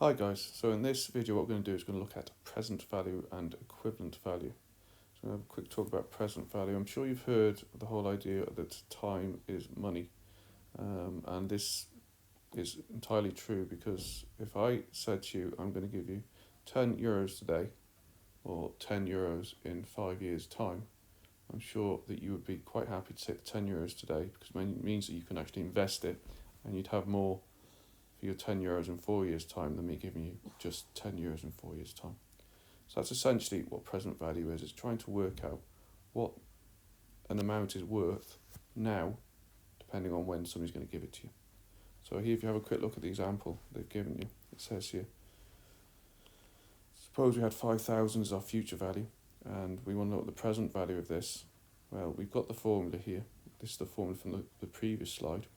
Hi guys, so in this video what we're going to do is going to look at present value and equivalent value. So I'm going to have a quick talk about present value. I'm sure you've heard the whole idea that time is money, and this is entirely true because if I said to you I'm going to give you €10 today or €10 in 5 years time, I'm sure that you would be quite happy to take the €10 today because it means that you can actually invest it and you'd have more for your €10 in 4 years time than me giving you just €10 in 4 years time. So that's essentially what present value is. It's trying to work out what an amount is worth now, depending on when somebody's going to give it to you. So here, if you have a quick look at the example they've given you, it says here, suppose we had 5,000 as our future value, and we want to know what the present value of this. Well, we've got the formula here. This is the formula from the previous slide,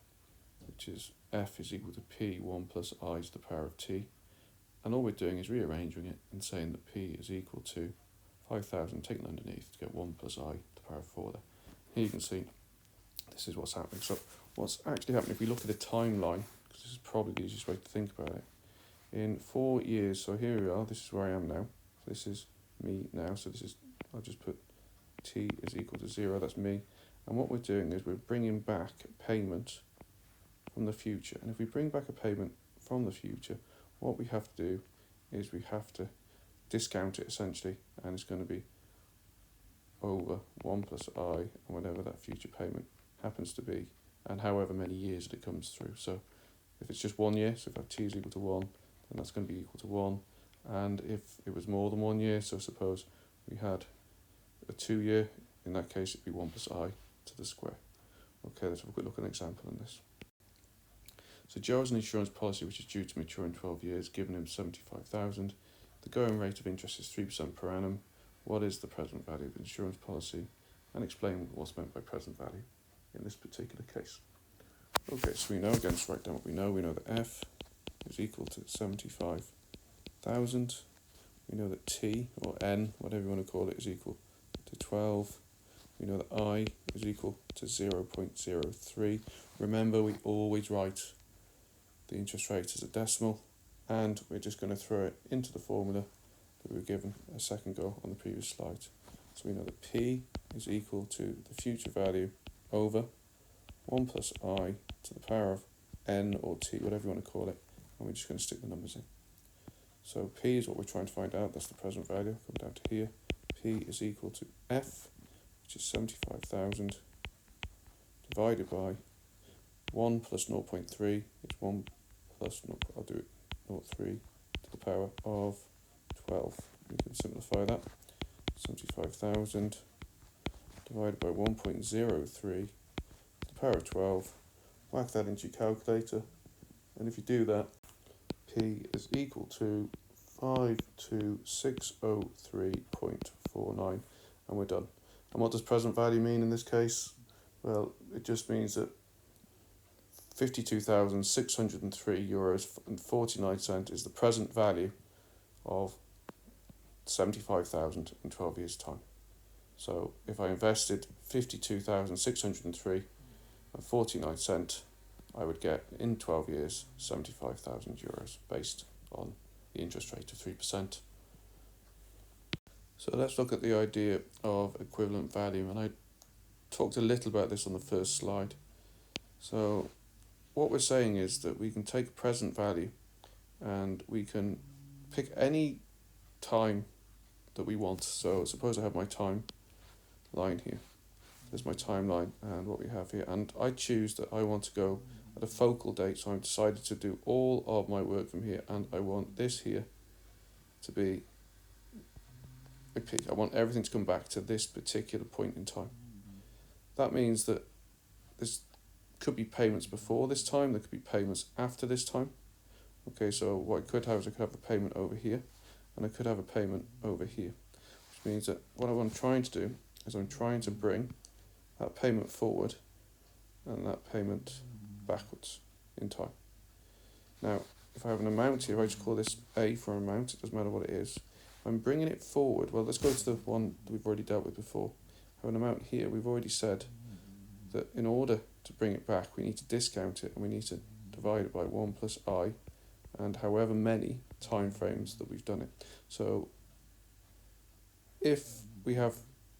which is f is equal to p 1 plus I to the power of t. And all we're doing is rearranging it and saying that p is equal to 5,000 taken underneath to get 1 plus I to the power of 4 there. Here you can see this is what's happening. So what's actually happening if we look at a timeline, because this is probably the easiest way to think about it. In 4 years, so here we are, this is where I am now. So this is me now, so this is, I'll just put t is equal to 0, that's me. And what we're doing is we're bringing back payment from the future. And if we bring back a payment from the future, what we have to do is we have to discount it essentially, and it's going to be over 1 plus I, and whatever that future payment happens to be, and however many years that it comes through. So if it's just 1 year, so if t is equal to 1, then that's going to be equal to 1. And if it was more than 1 year, so suppose we had a 2 year, in that case it'd be 1 plus I to the square. Okay, let's have a quick look at an example on this. So Joe has an insurance policy which is due to mature in 12 years, giving him 75,000. The going rate of interest is 3% per annum. What is the present value of the insurance policy? And explain what's meant by present value in this particular case. Okay, so we know, again, let's write down what we know. We know that F is equal to 75,000. We know that T, or N, whatever you want to call it, is equal to 12. We know that I is equal to 0.03. Remember, we always write the interest rate as a decimal, and we're just going to throw it into the formula that we were given a second ago on the previous slide. So we know that P is equal to the future value over 1 plus I to the power of N or T, whatever you want to call it, and we're just going to stick the numbers in. So P is what we're trying to find out, that's the present value, come down to here. P is equal to F, which is 75,000, divided by 1 plus 0.3 is 1 plus, I'll do it 0.3 to the power of 12. We can simplify that. 75,000 divided by 1.03 to the power of 12. Whack that into your calculator, and if you do that, P is equal to 52603.49, and we're done. And what does present value mean in this case? Well, it just means that €52,603.49 is the present value of 75,000 in 12 years' time. So if I invested €52,603.49, I would get in 12 years €75,000 based on the interest rate of 3%. So let's look at the idea of equivalent value, and I talked a little about this on the first slide. So what we're saying is that we can take present value and we can pick any time that we want. So suppose I have my time line here. There's my timeline and what we have here. And I choose that I want to go at a focal date. So I've decided to do all of my work from here, and I want this here to be a peak. I want everything to come back to this particular point in time. That means that this could be payments before this time, there could be payments after this time. Okay, so what I could have is I could have a payment over here, and I could have a payment over here, which means that what I'm trying to do is I'm trying to bring that payment forward and that payment backwards in time. Now, if I have an amount here, I just call this A for amount, it doesn't matter what it is. I'm bringing it forward. Well, let's go to the one that we've already dealt with before. I have an amount here, we've already said that in order to bring it back, we need to discount it, and we need to divide it by 1 plus I and however many time frames that we've done it. So if we have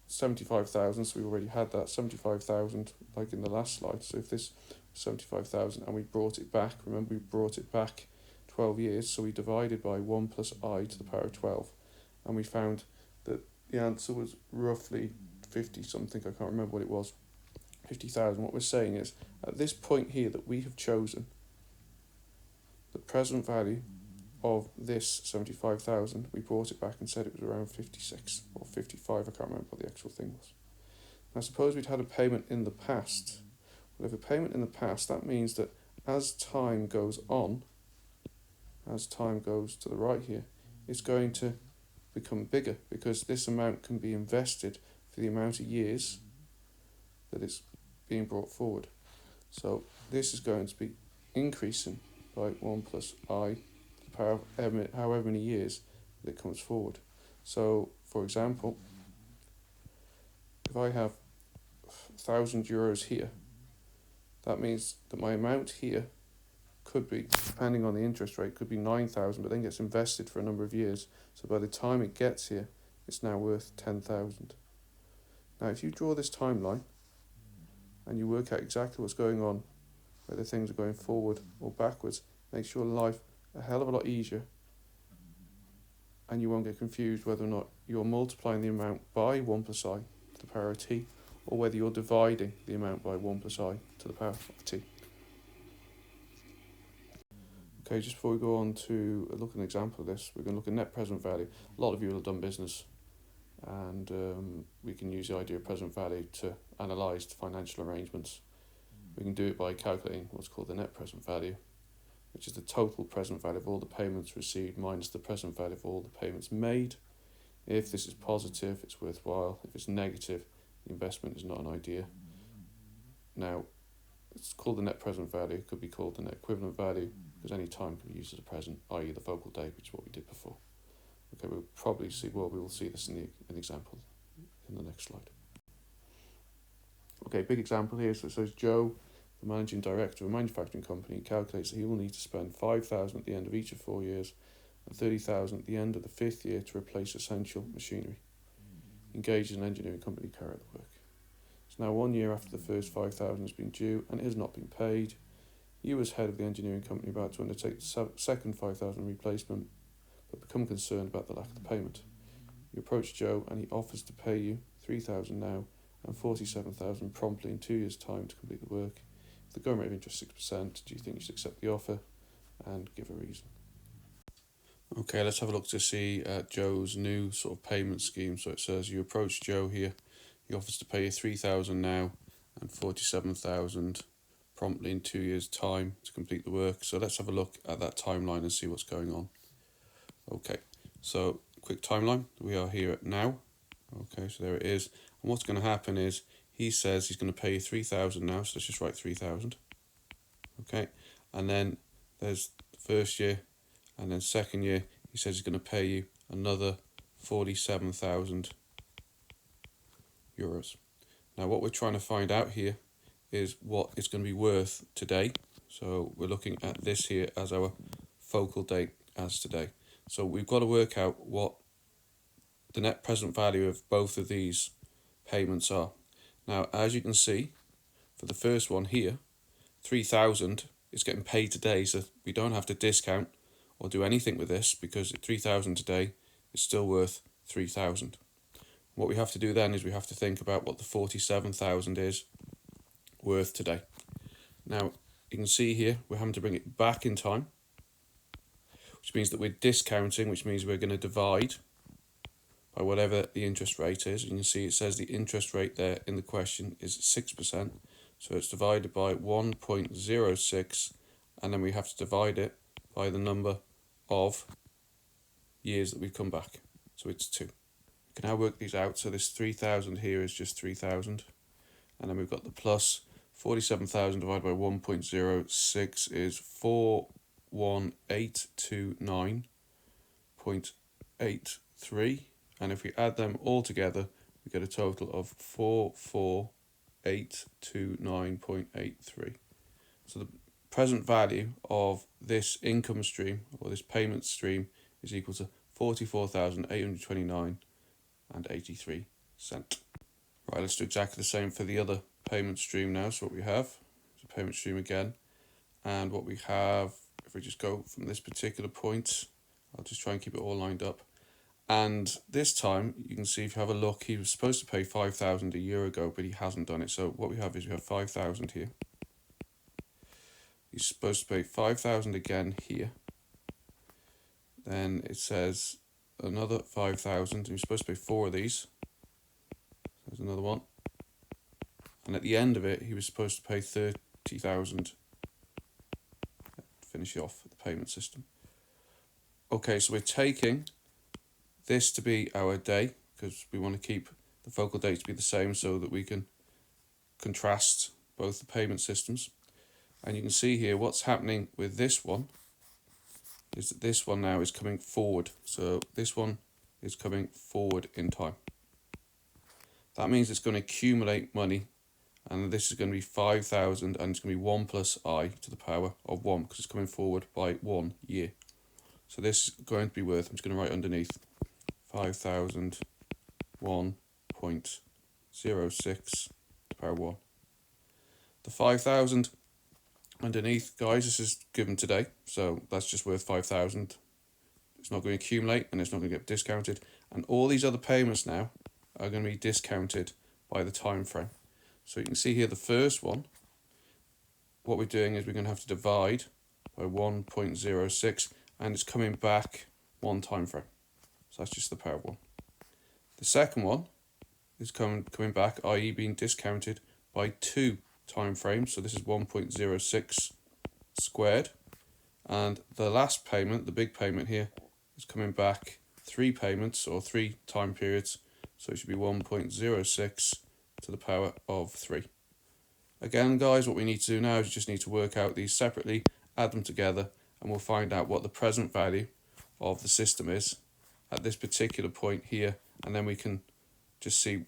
75,000, so we already had that 75,000 like in the last slide. So if this 75,000 and we brought it back, remember we brought it back 12 years, so we divided by 1 plus I to the power of 12, and we found that the answer was roughly 50 something, I can't remember what it was, 50,000. What we're saying is, at this point here that we have chosen, the present value of this 75,000, we brought it back and said it was around 56 or 55, I can't remember what the actual thing was. Now suppose we'd had a payment in the past. Well, if a payment in the past, that means that as time goes on, as time goes to the right here, it's going to become bigger, because this amount can be invested for the amount of years that it's being brought forward. So this is going to be increasing by 1 plus I to the power of however many years that it comes forward. So for example, if I have €1,000 here, that means that my amount here could be, depending on the interest rate, could be 9,000, but then gets invested for a number of years. So by the time it gets here, it's now worth 10,000. Now, if you draw this timeline and you work out exactly what's going on, whether things are going forward or backwards, makes your life a hell of a lot easier, and you won't get confused whether or not you're multiplying the amount by 1 plus I to the power of t, or whether you're dividing the amount by 1 plus I to the power of t. Okay, just before we go on to look at an example of this, we're going to look at net present value. A lot of you will have done business, and we can use the idea of present value to analyse financial arrangements. We can do it by calculating what's called the net present value, which is the total present value of all the payments received minus the present value of all the payments made. If this is positive, it's worthwhile. If it's negative, the investment is not an idea. Now, it's called the net present value. It could be called the net equivalent value, because any time can be used as a present, i.e. the focal date, which is what we did before. Okay, we will see this in an example in the next slide. Okay, big example here. So it says Joe, the managing director of a manufacturing company, calculates that he will need to spend 5,000 at the end of each of 4 years and 30,000 at the end of the 5th year to replace essential machinery. He engages an engineering company to carry out the work. It's now 1 year after the first 5,000 has been due and it has not been paid. You, as head of the engineering company, about to undertake the second 5,000 replacement, but become concerned about the lack of the payment. You approach Joe and he offers to pay you 3,000 now and 47,000 promptly in 2 years' time to complete the work. If the going rate of interest is 6%, do you think you should accept the offer, and give a reason? Okay, let's have a look to see Joe's new sort of payment scheme. So it says you approach Joe here. He offers to pay you 3,000 now and 47,000 promptly in 2 years' time to complete the work. So let's have a look at that timeline and see what's going on. Okay, so quick timeline. We are here at now. Okay, so there it is. And what's going to happen is he says he's going to pay you 3,000 now. So let's just write 3,000. Okay, and then there's the first year, and then second year he says he's going to pay you another 47,000 euros. Now what we're trying to find out here is what it's going to be worth today. So we're looking at this here as our focal date as today. So we've got to work out what the net present value of both of these payments are. Now, as you can see, for the first one here, 3,000 is getting paid today, so we don't have to discount or do anything with this, because 3,000 today is still worth 3,000. What we have to do then is we have to think about what the 47,000 is worth today. Now, you can see here we're having to bring it back in time, which means that we're discounting, which means we're going to divide by whatever the interest rate is. You can see it says the interest rate there in the question is 6%. So it's divided by 1.06, and then we have to divide it by the number of years that we've come back. So it's 2. We can now work these out. So this 3,000 here is just 3,000. And then we've got the plus 47,000 divided by 1.06 is 41829.83. And if we add them all together, we get a total of 44829.83. So the present value of this income stream or this payment stream is equal to 44,829 and 83 cents. Right, let's do exactly the same for the other payment stream now. So what we have is a payment stream again, and what we have, if we just go from this particular point, I'll just try and keep it all lined up. And this time, you can see if you have a look, he was supposed to pay 5,000 a year ago, but he hasn't done it. So what we have is we have 5,000 here. He's supposed to pay 5,000 again here. Then it says another 5,000. He's supposed to pay 4 of these. There's another one. And at the end of it, he was supposed to pay 30,000. Finish off the payment system. Okay, so we're taking this to be our day, because we want to keep the focal date to be the same so that we can contrast both the payment systems. And you can see here what's happening with this one is that this one now is coming forward. So this one is coming forward in time. That means it's going to accumulate money, and this is going to be 5,000, and it's going to be 1 plus I to the power of 1, because it's coming forward by 1 year. So this is going to be worth, I'm just going to write underneath, 5,000, 1.06 to the power 1. The 5,000 underneath, guys, this is given today, so that's just worth 5,000. It's not going to accumulate, and it's not going to get discounted. And all these other payments now are going to be discounted by the time frame. So you can see here the first one, what we're doing is we're going to have to divide by 1.06, and it's coming back 1 time frame. So that's just the power of 1. The second one is coming back, i.e. being discounted by 2 time frames. So this is 1.06 squared. And the last payment, the big payment here, is coming back 3 payments or 3 time periods. So it should be 1.06 to the power of 3. Again, guys, what we need to do now is just need to work out these separately, add them together, and we'll find out what the present value of the system is at this particular point here, and then we can just see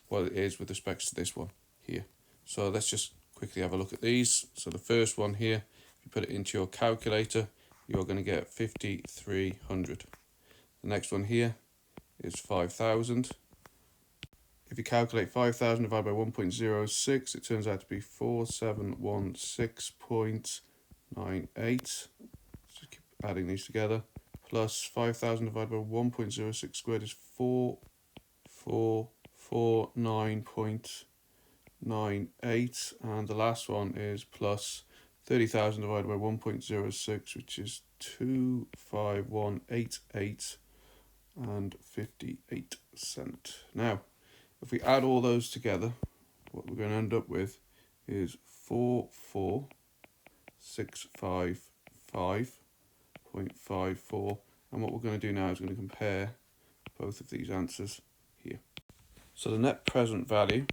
what it is with respect to this one here. So let's just quickly have a look at these. So the first one here, if you put it into your calculator, you're going to get 5,300. The next one here is 5,000. If you calculate 5,000 divided by 1.06, it turns out to be 4716.98. Just keep adding these together. Plus 5,000 divided by 1.06 squared is 4449.98. And the last one is plus 30,000 divided by 1.06, which is 25188 and 58 cents. Now, if we add all those together, what we're going to end up with is 44655.54, and what we're going to do now is going to compare both of these answers here. So the net present value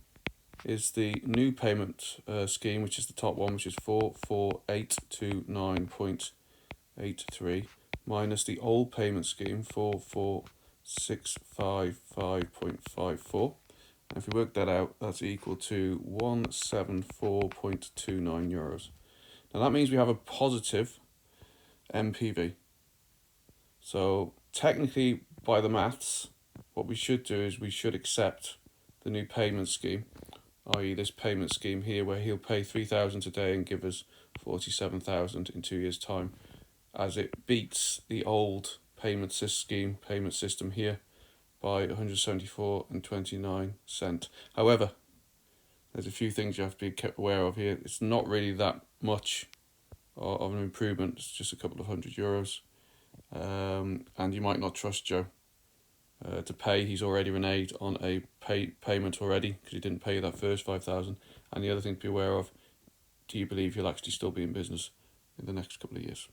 is the new payment scheme, which is the top one, which is 44829.83, minus the old payment scheme, 44655.54. And if we work that out, that's equal to 174.29 euros. Now that means we have a positive MPV. So technically, by the maths, what we should do is we should accept the new payment scheme, i.e. this payment scheme here, where he'll pay 3,000 today and give us 47,000 in 2 years' time, as it beats the old payment system here by 174.29 cents. However, there's a few things you have to be kept aware of here. It's not really that much of an improvement. It's just a couple of €100. And you might not trust Joe to pay. He's already reneged on a payment already because he didn't pay that first 5,000. And the other thing to be aware of, do you believe he'll actually still be in business in the next couple of years?